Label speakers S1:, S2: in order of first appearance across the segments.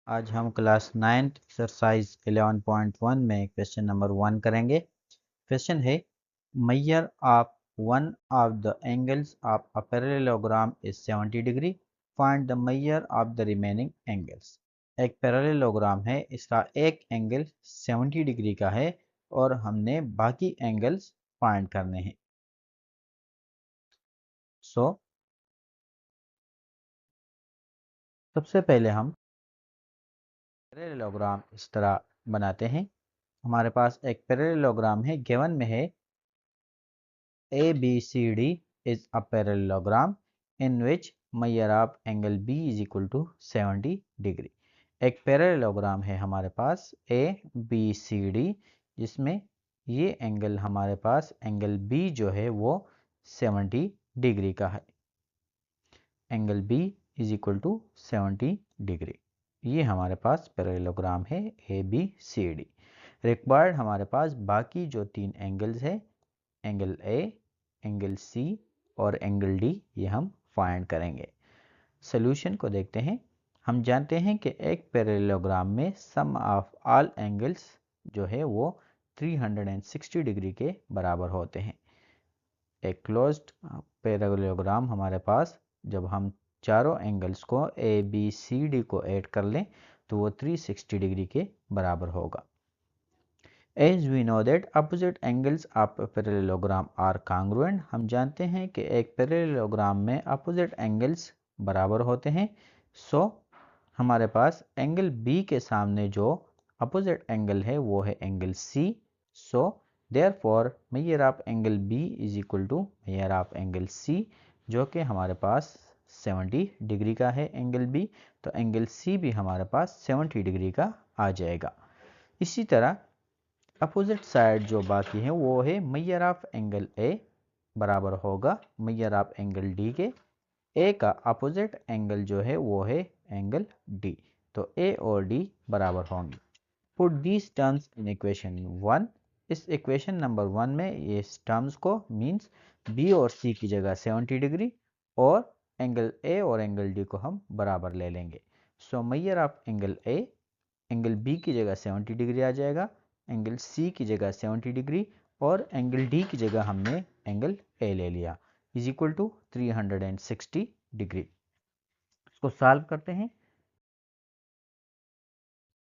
S1: आज हम class 9th exercise 11.1 में क्वेश्चन नंबर 1 करेंगे। क्वेश्चन है measure of one of the angles of a parallelogram is 70 degree, find the measure of the remaining angles। एक parallelogram है, इसका एक एंगल 70 डिग्री का है और हमने बाकी एंगल्स फाइंड करने हैं। सबसे पहले हम पैरेललोग्राम इस तरह बनाते हैं। हमारे पास एक पैरेललोग्राम है, गिवन में है ABCD is a parallelogram in which measure of angle B is equal to 70 degree। एक पैरेललोग्राम है हमारे पास ABCD जिसमें ये एंगल हमारे पास एंगल B जो है वो 70 डिग्री का है। Angle B is equal to 70 degree. ये हमारे पास पैरेललोग्राम है ABCD। रिक्वायर्ड हमारे पास बाकी जो तीन एंगल्स है, एंगल A, एंगल C और एंगल D, ये हम फाइंड करेंगे। सॉल्यूशन को देखते हैं। हम जानते हैं कि एक पैरेललोग्राम में सम ऑफ ऑल एंगल्स जो है वो 360 डिग्री के बराबर होते हैं। एक क्लोज्ड पैरेललोग्राम हमारे पास जब हम चारों एंगल्स को ABCD को ऐड कर लें तो वो 360 डिग्री के बराबर होगा। As we know that opposite angles of a parallelogram are congruent, हम जानते हैं कि एक पैरेललोग्राम में opposite angles बराबर होते हैं। हमारे पास एंगल B के सामने जो opposite angle है वो है angle C। therefore measure of angle B is equal to measure of angle C, जो कि हमारे पास 70 डिग्री का है एंगल B, तो एंगल C भी हमारे पास 70 डिग्री का आ जाएगा। इसी तरह अपोजिट साइड जो बाकी है वो है मेजर ऑफ एंगल A बराबर होगा मेजर ऑफ एंगल D के। A का अपोजिट एंगल जो है वो है एंगल D, तो A और D बराबर होंगे। Put these terms in equation 1। इस इक्वेशन नंबर 1 में ये टर्म्स को मीन्स B और C की जगह 70 डिग्री और एंगल A और एंगल D को हम बराबर ले लेंगे। Major of angle A, angle B की जगह 70 डिग्री आ जाएगा, एंगल C की जगह 70 डिग्री और एंगल D की जगह हमने एंगल A ले लिया, इज इक्वल टू 360 डिग्री। इसको सॉल्व करते हैं।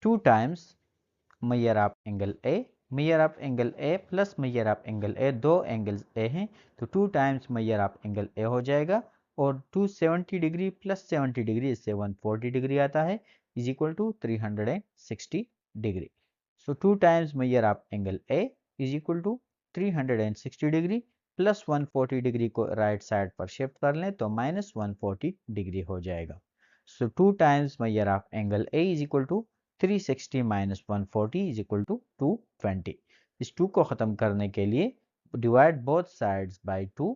S1: 2 times major of angle A, major of angle A plus major of angle A, दो एंगल्स A हैं तो 2 times major of angle A हो जाएगा और 270 डिग्री प्लस 70 डिग्री इससे 140 डिग्री आता है, is equal to 360 degree. So 2 times measure of angle A is equal to 360 degree plus 140 degree को राइट साइड पर शिफ्ट कर लें तो माइनस 140 डिग्री हो जाएगा। So 2 times measure of angle A is equal to 360 minus 140 is equal to 220। इस 2 को ख़त्म करने के लिए divide both sides by 2।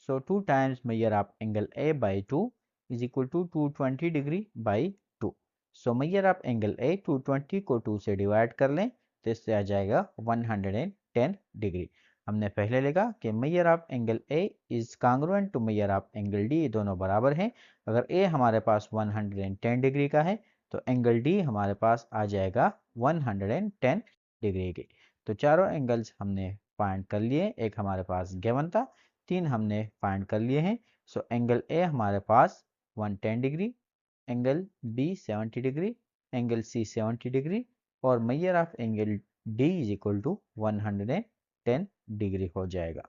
S1: So 2 times measure of angle A by 2 is equal to 220 degree by 2। So major of angle A 220 को 2 से divide कर लें तो इससे आ जाएगा 110 डिग्री। हमने पहले लिखा कि measure of angle A is congruent to measure of angle D, दोनों बराबर हैं। अगर A हमारे पास 110 डिग्री का है तो एंगल D हमारे पास आ जाएगा 110 डिग्री के। तो चारों एंगल्स हमने फाइंड कर लिए, एक हमारे पास गिवन था, 3 हमने फाइंड कर लिए हैं। सो एंगल A हमारे पास 110 degree, angle B 70 degree, angle C 70 degree और measure of angle D is equal to 110 degree हो जाएगा।